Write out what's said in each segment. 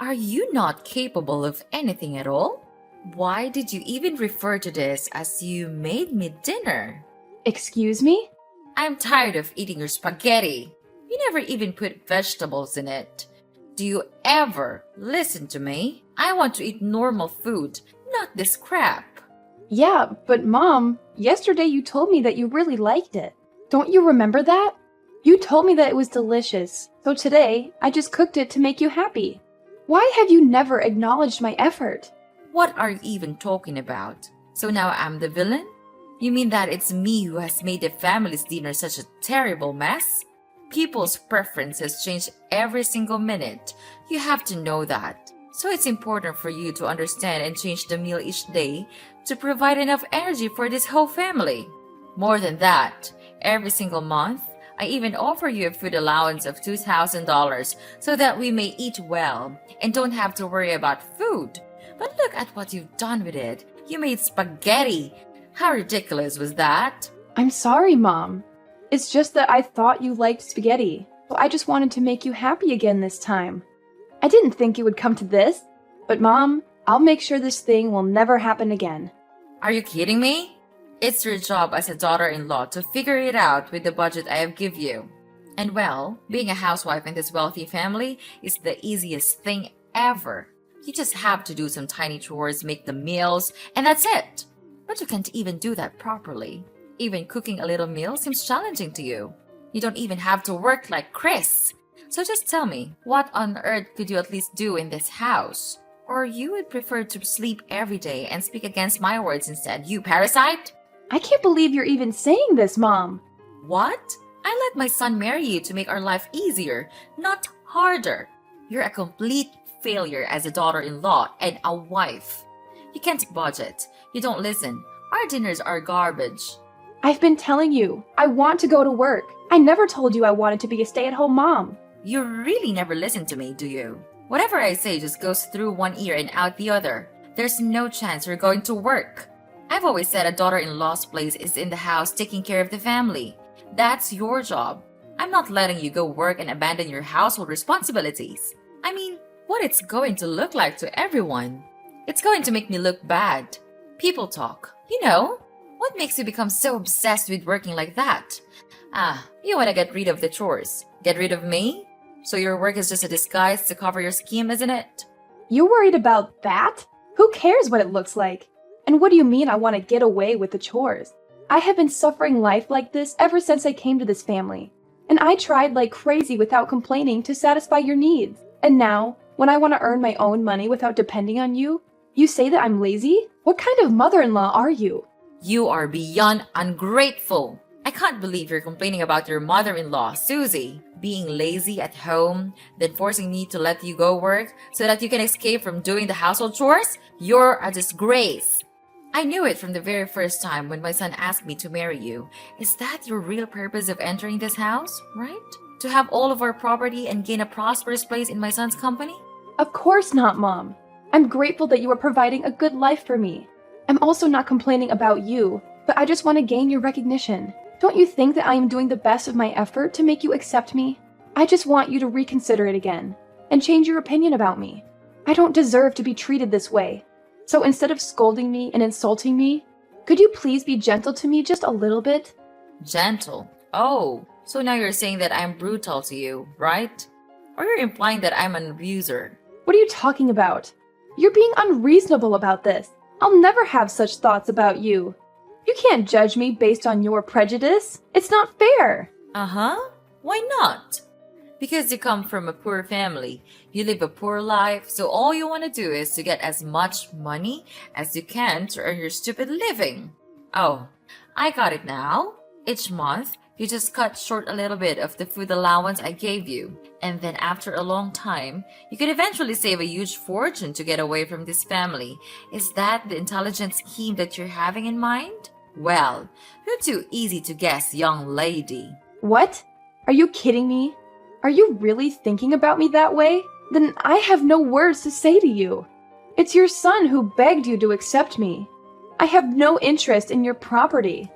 Are you not capable of anything at all? Why did you even refer to this as you made me dinner? Excuse me? I'm tired of eating your spaghetti. You never even put vegetables in it. Do you ever listen to me? I want to eat normal food, not this crap. Yeah, but Mom, yesterday you told me that you really liked it. Don't you remember that? You told me that it was delicious, so today I just cooked it to make you happy. Why have you never acknowledged my effort? What are you even talking about? So now I'm the villain? You mean that it's me who has made the family's dinner such a terrible mess? People's preferences change every single minute. You have to know that. So it's important for you to understand and change the meal each day to provide enough energy for this whole family. More than that, every single month, I even offer you a food allowance of $2,000 so that we may eat well and don't have to worry about food. But look at what you've done with it. You made spaghetti. How ridiculous was that? I'm sorry, Mom. It's just that I thought you liked spaghetti, so I just wanted to make you happy again this time. I didn't think it would come to this, but Mom, I'll make sure this thing will never happen again. Are you kidding me? It's your job as a daughter-in-law to figure it out with the budget I have give you. And well, being a housewife in this wealthy family is the easiest thing ever. You just have to do some tiny chores, make the meals, and that's it. But you can't even do that properly. Even cooking a little meal seems challenging to you. You don't even have to work like Chris. So just tell me, what on earth could you at least do in this house? Or you would prefer to sleep every day and speak against my words instead, you parasite? I can't believe you're even saying this, Mom. What? I let my son marry you to make our life easier, not harder. You're a complete failure as a daughter-in-law and a wife. You can't budget. You don't listen. Our dinners are garbage. I've been telling you, I want to go to work. I never told you I wanted to be a stay-at-home mom. You really never listen to me, do you? Whatever I say just goes through one ear and out the other. There's no chance you're going to work. I've always said a daughter-in-law's place is in the house taking care of the family. That's your job. I'm not letting you go work and abandon your household responsibilities. I mean, what it's going to look like to everyone. It's going to make me look bad. People talk. You know, what makes you become so obsessed with working like that? You want to get rid of the chores. Get rid of me? So your work is just a disguise to cover your scheme, isn't it? You're worried about that? Who cares what it looks like? And what do you mean I want to get away with the chores? I have been suffering life like this ever since I came to this family. And I tried like crazy without complaining to satisfy your needs. And now, when I want to earn my own money without depending on you, you say that I'm lazy? What kind of mother-in-law are you? You are beyond ungrateful. I can't believe you're complaining about your mother-in-law, Susie, being lazy at home, then forcing me to let you go work so that you can escape from doing the household chores. You're a disgrace. I knew it from the very first time when my son asked me to marry you. Is that your real purpose of entering this house, right? To have all of our property and gain a prosperous place in my son's company? Of course not, Mom. I'm grateful that you are providing a good life for me. I'm also not complaining about you, but I just want to gain your recognition. Don't you think that I am doing the best of my effort to make you accept me? I just want you to reconsider it again and change your opinion about me. I don't deserve to be treated this way. So instead of scolding me and insulting me, could you please be gentle to me just a little bit? Gentle? Oh, so now you're saying that I'm brutal to you, right? Or you're implying that I'm an abuser? What are you talking about? You're being unreasonable about this. I'll never have such thoughts about you. You can't judge me based on your prejudice. It's not fair. Uh-huh. Why not? Because you come from a poor family. You live a poor life, so all you want to do is to get as much money as you can to earn your stupid living. Oh, I got it now. Each month, you just cut short a little bit of the food allowance I gave you. And then after a long time, you could eventually save a huge fortune to get away from this family. Is that the intelligent scheme that you're having in mind? Well, you're too easy to guess, young lady. What? Are you kidding me? Are you really thinking about me that way? Then I have no words to say to you. It's your son who begged you to accept me. I have no interest in your property.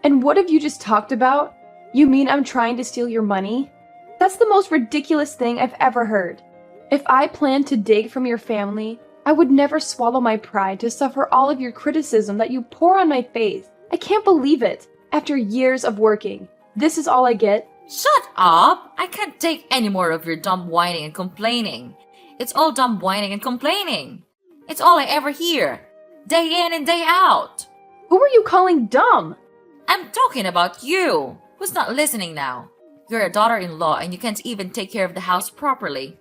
And what have you just talked about? You mean I'm trying to steal your money? That's the most ridiculous thing I've ever heard. If I planned to dig from your family, I would never swallow my pride to suffer all of your criticism that you pour on my face. I can't believe it. After years of working, this is all I get? Shut up! I can't take any more of your dumb whining and complaining. It's all dumb whining and complaining. It's all I ever hear, day in and day out. Who are you calling dumb? I'm talking about you. Who's not listening now? You're a daughter-in-law and you can't even take care of the house properly.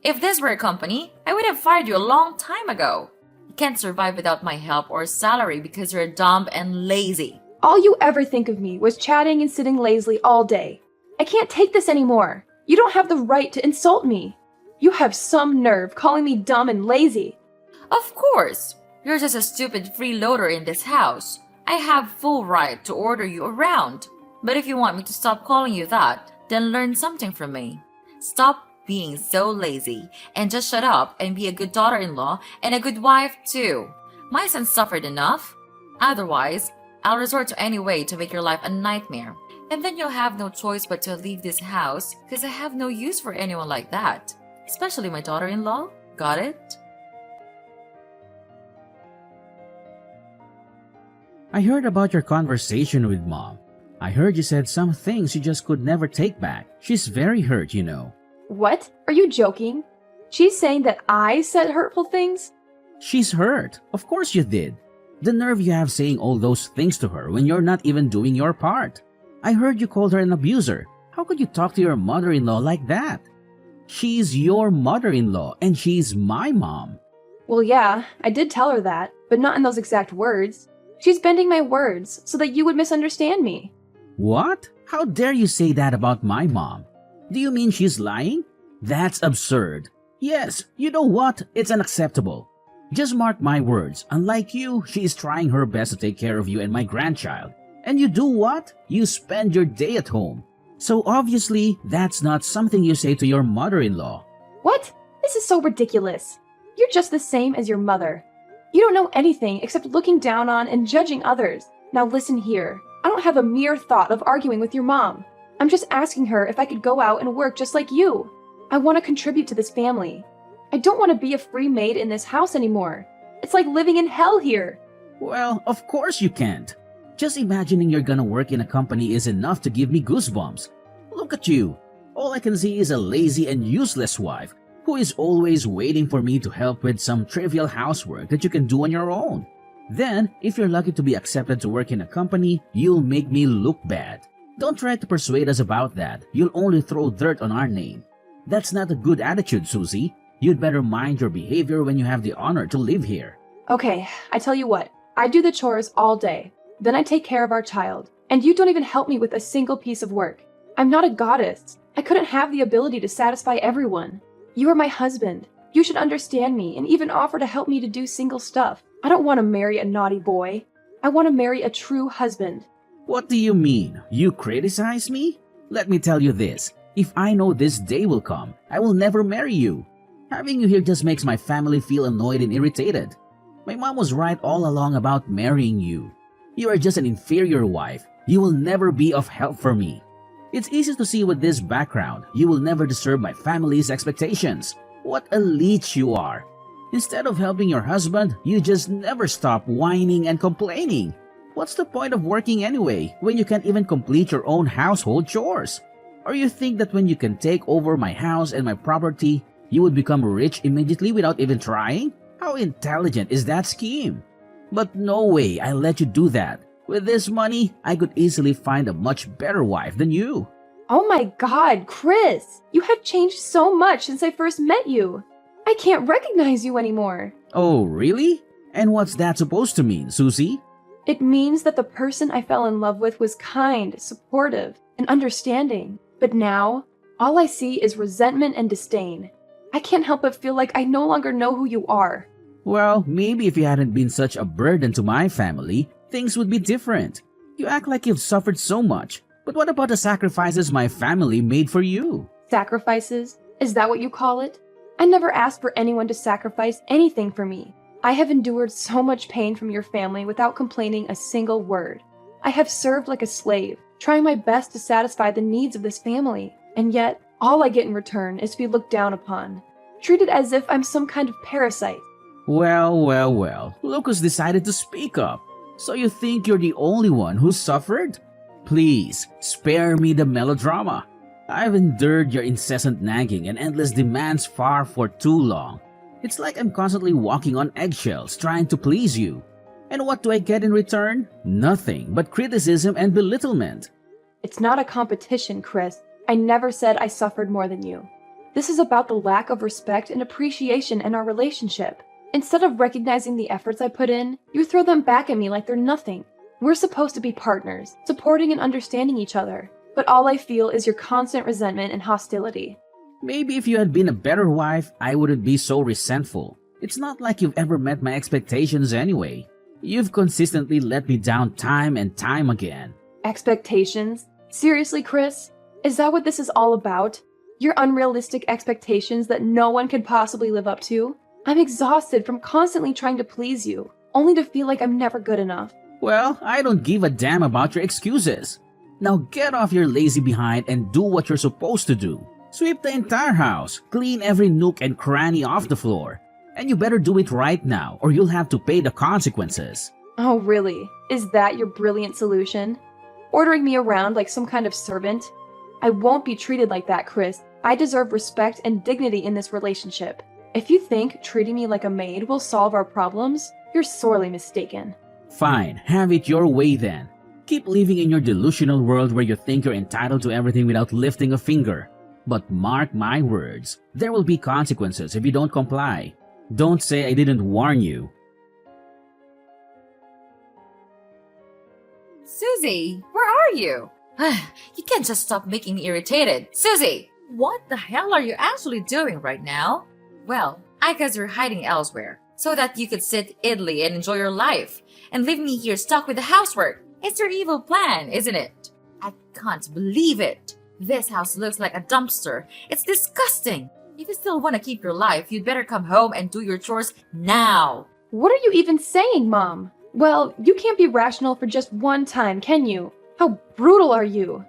If this were a company, I would have fired you a long time ago. You can't survive without my help or salary because you're dumb and lazy. All you ever think of me was chatting and sitting lazily all day. I can't take this anymore. You don't have the right to insult me. You have some nerve calling me dumb and lazy. Of course. You're just a stupid freeloader in this house. I have full right to order you around. But if you want me to stop calling you that, then learn something from me. Stop being so lazy and just shut up and be a good daughter-in-law and a good wife too. My son suffered enough. Otherwise, I'll resort to any way to make your life a nightmare. And then you'll have no choice but to leave this house because I have no use for anyone like that. Especially my daughter-in-law. Got it? I heard about your conversation with Mom. I heard you said some things you just could never take back. She's very hurt, you know. What? Are you joking? She's saying that I said hurtful things? She's hurt. Of course you did. The nerve you have saying all those things to her when you're not even doing your part. I heard you called her an abuser. How could you talk to your mother-in-law like that? She's your mother-in-law and she's my mom. Well, yeah, I did tell her that, but not in those exact words. She's bending my words so that you would misunderstand me. What? How dare you say that about my mom? Do you mean she's lying? That's absurd. Yes, you know what? It's unacceptable. Just mark my words. Unlike you, she is trying her best to take care of you and my grandchild. And you do what? You spend your day at home. So obviously, that's not something you say to your mother-in-law. What? This is so ridiculous. You're just the same as your mother. You don't know anything except looking down on and judging others. Now listen here. I don't have a mere thought of arguing with your mom. I'm just asking her if I could go out and work just like you. I want to contribute to this family. I don't want to be a free maid in this house anymore. It's like living in hell here. Well, of course you can't. Just imagining you're gonna work in a company is enough to give me goosebumps. Look at you. All I can see is a lazy and useless wife who is always waiting for me to help with some trivial housework that you can do on your own. Then, if you're lucky to be accepted to work in a company, you'll make me look bad. Don't try to persuade us about that. You'll only throw dirt on our name. That's not a good attitude, Susie. You'd better mind your behavior when you have the honor to live here. Okay, I tell you what. I do the chores all day. Then I take care of our child. And you don't even help me with a single piece of work. I'm not a goddess. I couldn't have the ability to satisfy everyone. You are my husband. You should understand me and even offer to help me to do single stuff. I don't want to marry a naughty boy. I want to marry a true husband. What do you mean? You criticize me? Let me tell you this. If I know this day will come, I will never marry you. Having you here just makes my family feel annoyed and irritated. My mom was right all along about marrying you. You are just an inferior wife. You will never be of help for me. It's easy to see with this background, you will never deserve my family's expectations. What a leech you are. Instead of helping your husband, you just never stop whining and complaining. What's the point of working anyway when you can't even complete your own household chores? Or you think that when you can take over my house and my property, you would become rich immediately without even trying? How intelligent is that scheme? But no way I'll let you do that. With this money, I could easily find a much better wife than you. Oh my God, Chris! You have changed so much since I first met you. I can't recognize you anymore. Oh, really? And what's that supposed to mean, Susie? It means that the person I fell in love with was kind, supportive, and understanding. But now, all I see is resentment and disdain. I can't help but feel like I no longer know who you are. Well, maybe if you hadn't been such a burden to my family, things would be different. You act like you've suffered so much. But what about the sacrifices my family made for you? Sacrifices? Is that what you call it? I never asked for anyone to sacrifice anything for me. I have endured so much pain from your family without complaining a single word. I have served like a slave, trying my best to satisfy the needs of this family, and yet all I get in return is to be looked down upon. treated as if I'm some kind of parasite. Well. Lucas decided to speak up. So you think you're the only one who suffered? Please, spare me the melodrama. I've endured your incessant nagging and endless demands for too long. It's like I'm constantly walking on eggshells trying to please you. And what do I get in return? Nothing but criticism and belittlement. It's not a competition, Chris. I never said I suffered more than you. This is about the lack of respect and appreciation in our relationship. Instead of recognizing the efforts I put in, you throw them back at me like they're nothing. We're supposed to be partners, supporting and understanding each other. But all I feel is your constant resentment and hostility. Maybe if you had been a better wife, I wouldn't be so resentful. It's not like you've ever met my expectations anyway. You've consistently let me down time and time again. Expectations? Seriously, Chris? Is that what this is all about? Your unrealistic expectations that no one could possibly live up to? I'm exhausted from constantly trying to please you, only to feel like I'm never good enough. Well, I don't give a damn about your excuses. Now get off your lazy behind and do what you're supposed to do. Sweep the entire house, clean every nook and cranny off the floor. And you better do it right now or you'll have to pay the consequences. Oh, really? Is that your brilliant solution? Ordering me around like some kind of servant? I won't be treated like that, Chris. I deserve respect and dignity in this relationship. If you think treating me like a maid will solve our problems, you're sorely mistaken. Fine, have it your way then. Keep living in your delusional world where you think you're entitled to everything without lifting a finger. But mark my words, there will be consequences if you don't comply. Don't say I didn't warn you. Susie, where are you? You can't just stop making me irritated. Susie, what the hell are you actually doing right now? Well, I guess you're hiding elsewhere, so that you could sit idly and enjoy your life, and leave me here stuck with the housework. It's your evil plan, isn't it? I can't believe it. This house looks like a dumpster. It's disgusting. If you still want to keep your life, you'd better come home and do your chores now. What are you even saying, Mom? Well, you can't be rational for just one time, can you? How brutal are you?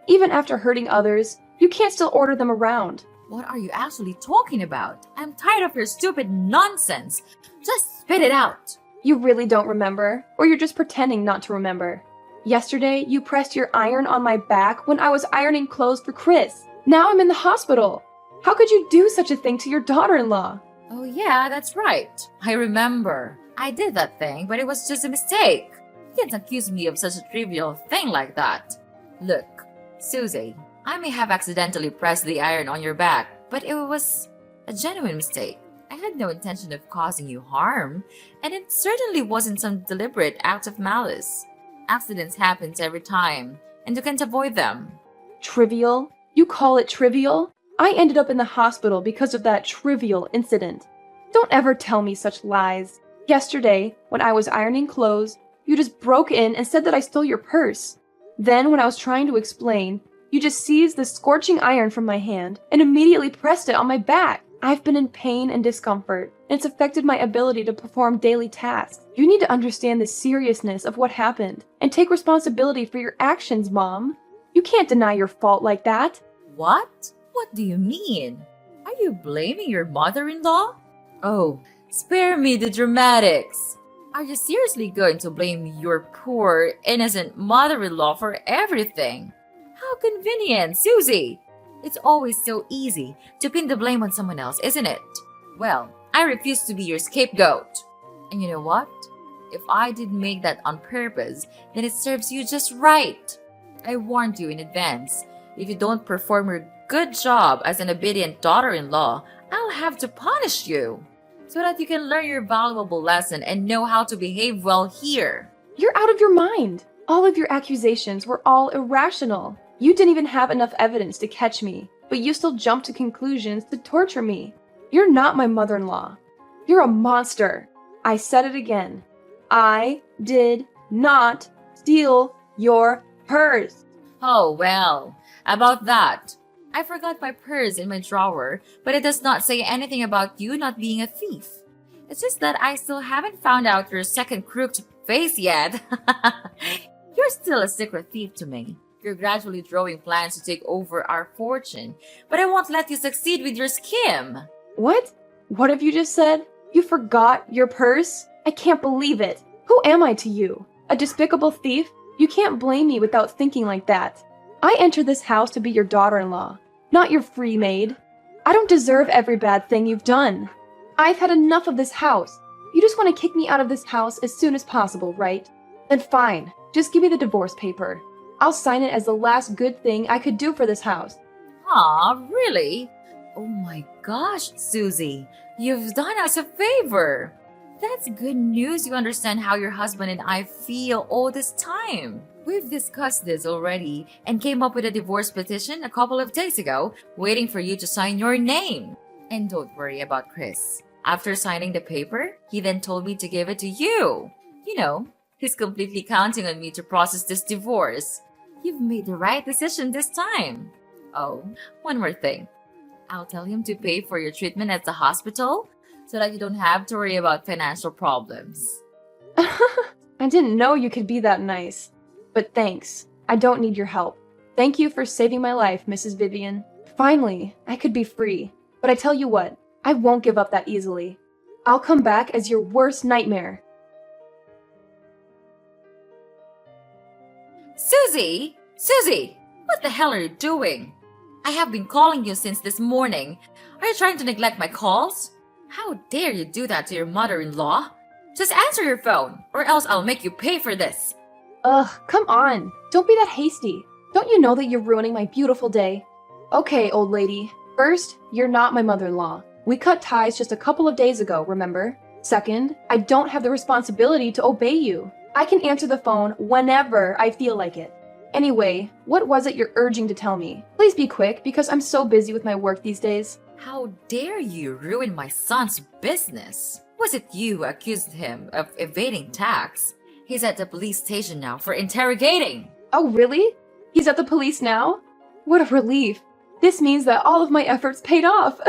Even after hurting others, you can't still order them around. What are you actually talking about? I'm tired of your stupid nonsense. Just spit it out. You really don't remember, or you're just pretending not to remember. Yesterday, you pressed your iron on my back when I was ironing clothes for Chris. Now I'm in the hospital. How could you do such a thing to your daughter-in-law? Oh yeah, that's right. I remember. I did that thing, but it was just a mistake. You can't accuse me of such a trivial thing like that. Look, Susie, I may have accidentally pressed the iron on your back, but it was a genuine mistake. I had no intention of causing you harm, and it certainly wasn't some deliberate act of malice. Accidents happen every time, and you can't avoid them. Trivial? You call it trivial? I ended up in the hospital because of that trivial incident. Don't ever tell me such lies. Yesterday, when I was ironing clothes, you just broke in and said that I stole your purse. Then, when I was trying to explain, you just seized the scorching iron from my hand and immediately pressed it on my back. I've been in pain and discomfort, and it's affected my ability to perform daily tasks. You need to understand the seriousness of what happened and take responsibility for your actions, Mom. You can't deny your fault like that. What? What do you mean? Are you blaming your mother-in-law? Oh, spare me the dramatics. Are you seriously going to blame your poor, innocent mother-in-law for everything? How convenient, Susie! It's always so easy to pin the blame on someone else, isn't it? Well, I refuse to be your scapegoat. And you know what? If I did make that on purpose, then it serves you just right. I warned you in advance. If you don't perform your good job as an obedient daughter-in-law, I'll have to punish you, so that you can learn your valuable lesson and know how to behave well here. You're out of your mind. All of your accusations were all irrational. You didn't even have enough evidence to catch me, but you still jumped to conclusions to torture me. You're not my mother-in-law. You're a monster. I said it again. I did not steal your purse. Oh, well, about that. I forgot my purse in my drawer, but it does not say anything about you not being a thief. It's just that I still haven't found out your second crooked face yet. You're still a secret thief to me. You're gradually drawing plans to take over our fortune, but I won't let you succeed with your scheme. What? What have you just said? You forgot your purse? I can't believe it. Who am I to you? A despicable thief? You can't blame me without thinking like that. I entered this house to be your daughter-in-law, not your free maid. I don't deserve every bad thing you've done. I've had enough of this house. You just want to kick me out of this house as soon as possible, right? Then fine, just give me the divorce paper. I'll sign it as the last good thing I could do for this house. Aw, really? Oh my gosh, Susie, you've done us a favor. That's good news you understand how your husband and I feel all this time. We've discussed this already and came up with a divorce petition a couple of days ago, waiting for you to sign your name. And don't worry about Chris. After signing the paper, he then told me to give it to you. You know, he's completely counting on me to process this divorce. You've made the right decision this time. Oh, one more thing. I'll tell him to pay for your treatment at the hospital so that you don't have to worry about financial problems. I didn't know you could be that nice. But thanks. I don't need your help. Thank you for saving my life, Mrs. Vivian. Finally, I could be free. But I tell you what, I won't give up that easily. I'll come back as your worst nightmare. Susie! Susie! What the hell are you doing? I have been calling you since this morning. Are you trying to neglect my calls? How dare you do that to your mother-in-law? Just answer your phone, or else I'll make you pay for this. Ugh, come on. Don't be that hasty. Don't you know that you're ruining my beautiful day? Okay, old lady. First, you're not my mother-in-law. We cut ties just a couple of days ago, remember? Second, I don't have the responsibility to obey you. I can answer the phone whenever I feel like it. Anyway, what was it you're urging to tell me? Please be quick, because I'm so busy with my work these days. How dare you ruin my son's business? Was it you who accused him of evading tax? He's at the police station now for interrogating. Oh, really? He's at the police now? What a relief. This means that all of my efforts paid off.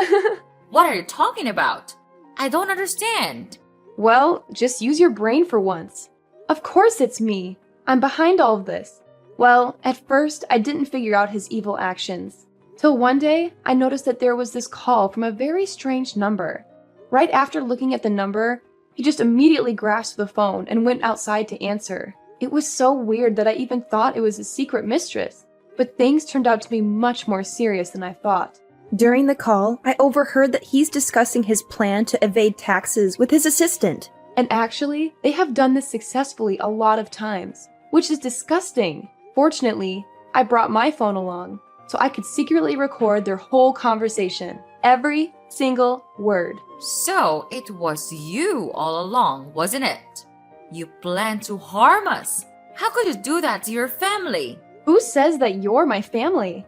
What are you talking about? I don't understand. Well, just use your brain for once. Of course it's me. I'm behind all of this. Well, at first, I didn't figure out his evil actions. Till one day, I noticed that there was this call from a very strange number. Right after looking at the number, he just immediately grasped the phone and went outside to answer. It was so weird that I even thought it was his secret mistress. But things turned out to be much more serious than I thought. During the call, I overheard that he's discussing his plan to evade taxes with his assistant. And actually, they have done this successfully a lot of times, which is disgusting. Fortunately, I brought my phone along, so I could secretly record their whole conversation. Every single word. So it was you all along, wasn't it? You planned to harm us. How could you do that to your family? Who says that you're my family?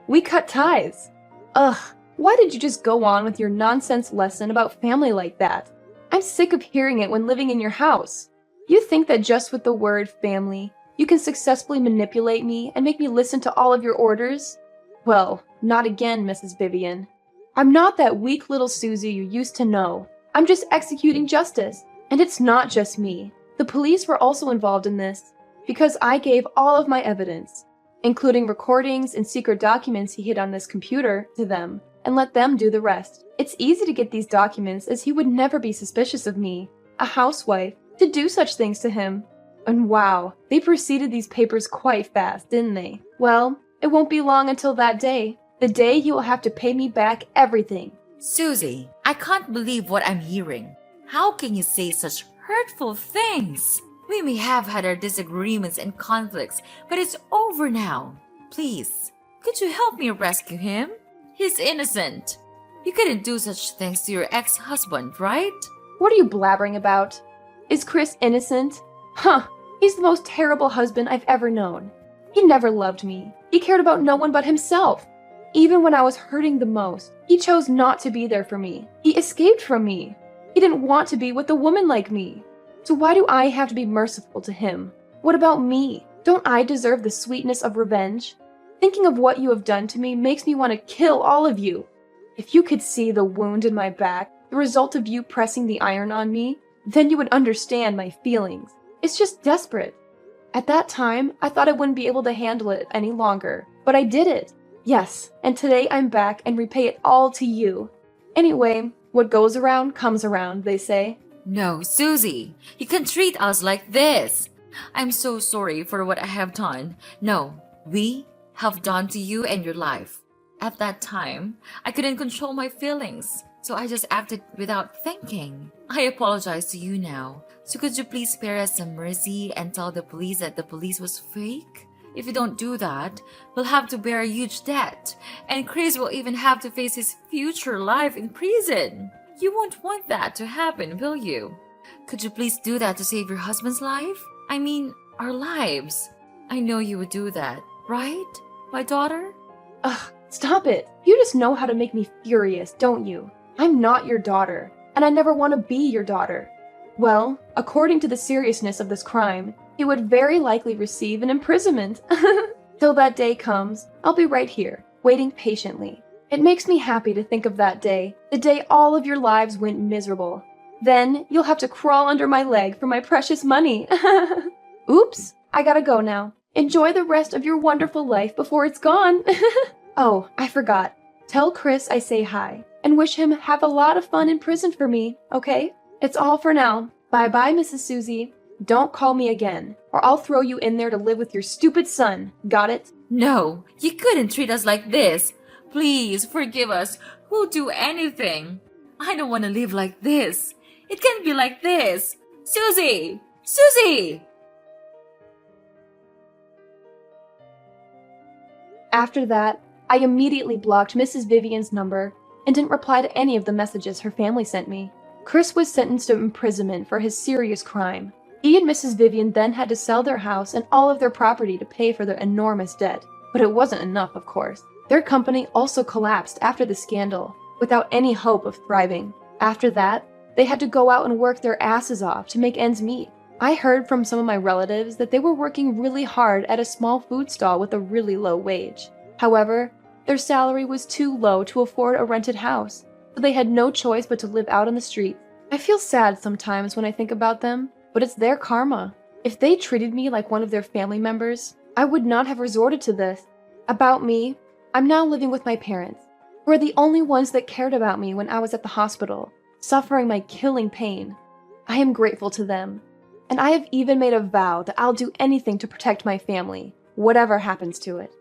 We cut ties. Ugh, why did you just go on with your nonsense lesson about family like that? I'm sick of hearing it when living in your house. You think that just with the word family, you can successfully manipulate me and make me listen to all of your orders? Well, not again, Mrs. Vivian. I'm not that weak little Susie you used to know. I'm just executing justice. And it's not just me. The police were also involved in this, because I gave all of my evidence, including recordings and secret documents he hid on this computer, to them, and let them do the rest. It's easy to get these documents, as he would never be suspicious of me, a housewife, to do such things to him. And wow, they proceeded these papers quite fast, didn't they? Well, it won't be long until that day. The day he will have to pay me back everything. Susie, I can't believe what I'm hearing. How can you say such hurtful things? We may have had our disagreements and conflicts, but it's over now. Please, could you help me rescue him? He's innocent. You couldn't do such things to your ex-husband, right? What are you blabbering about? Is Chris innocent? Huh, he's the most terrible husband I've ever known. He never loved me. He cared about no one but himself. Even when I was hurting the most, he chose not to be there for me. He escaped from me. He didn't want to be with a woman like me. So why do I have to be merciful to him? What about me? Don't I deserve the sweetness of revenge? Thinking of what you have done to me makes me want to kill all of you. If you could see the wound in my back, the result of you pressing the iron on me, then you would understand my feelings. It's just desperate. At that time, I thought I wouldn't be able to handle it any longer, but I did it. Yes, and today I'm back and repay it all to you. Anyway, what goes around comes around, they say. No, Susie, you can't treat us like this. I'm so sorry for what I have done. No, we have done to you and your life. At that time, I couldn't control my feelings, so I just acted without thinking. I apologize to you now. So could you please spare us some mercy and tell the police that the police was fake? If you don't do that, we'll have to bear a huge debt, and Chris will even have to face his future life in prison. You won't want that to happen, will you? Could you please do that to save your husband's life? I mean, our lives. I know you would do that, right, my daughter? Ugh, stop it. You just know how to make me furious, don't you? I'm not your daughter, and I never want to be your daughter. Well, according to the seriousness of this crime, he would very likely receive an imprisonment. Till that day comes, I'll be right here, waiting patiently. It makes me happy to think of that day, the day all of your lives went miserable. Then you'll have to crawl under my leg for my precious money. Oops, I gotta go now. Enjoy the rest of your wonderful life before it's gone. Oh, I forgot. Tell Chris I say hi and wish him have a lot of fun in prison for me, okay? It's all for now. Bye-bye, Mrs. Susie. Don't call me again, or I'll throw you in there to live with your stupid son. Got it? No, you couldn't treat us like this. Please forgive us. We'll do anything. I don't want to live like this. It can't be like this. Susie! Susie! After that, I immediately blocked Mrs. Vivian's number and didn't reply to any of the messages her family sent me. Chris was sentenced to imprisonment for his serious crime. He and Mrs. Vivian then had to sell their house and all of their property to pay for their enormous debt. But it wasn't enough, of course. Their company also collapsed after the scandal, without any hope of thriving. After that, they had to go out and work their asses off to make ends meet. I heard from some of my relatives that they were working really hard at a small food stall with a really low wage. However, their salary was too low to afford a rented house, so they had no choice but to live out on the street. I feel sad sometimes when I think about them, but it's their karma. If they treated me like one of their family members, I would not have resorted to this. About me, I'm now living with my parents, who are the only ones that cared about me when I was at the hospital, suffering my killing pain. I am grateful to them, and I have even made a vow that I'll do anything to protect my family, whatever happens to it.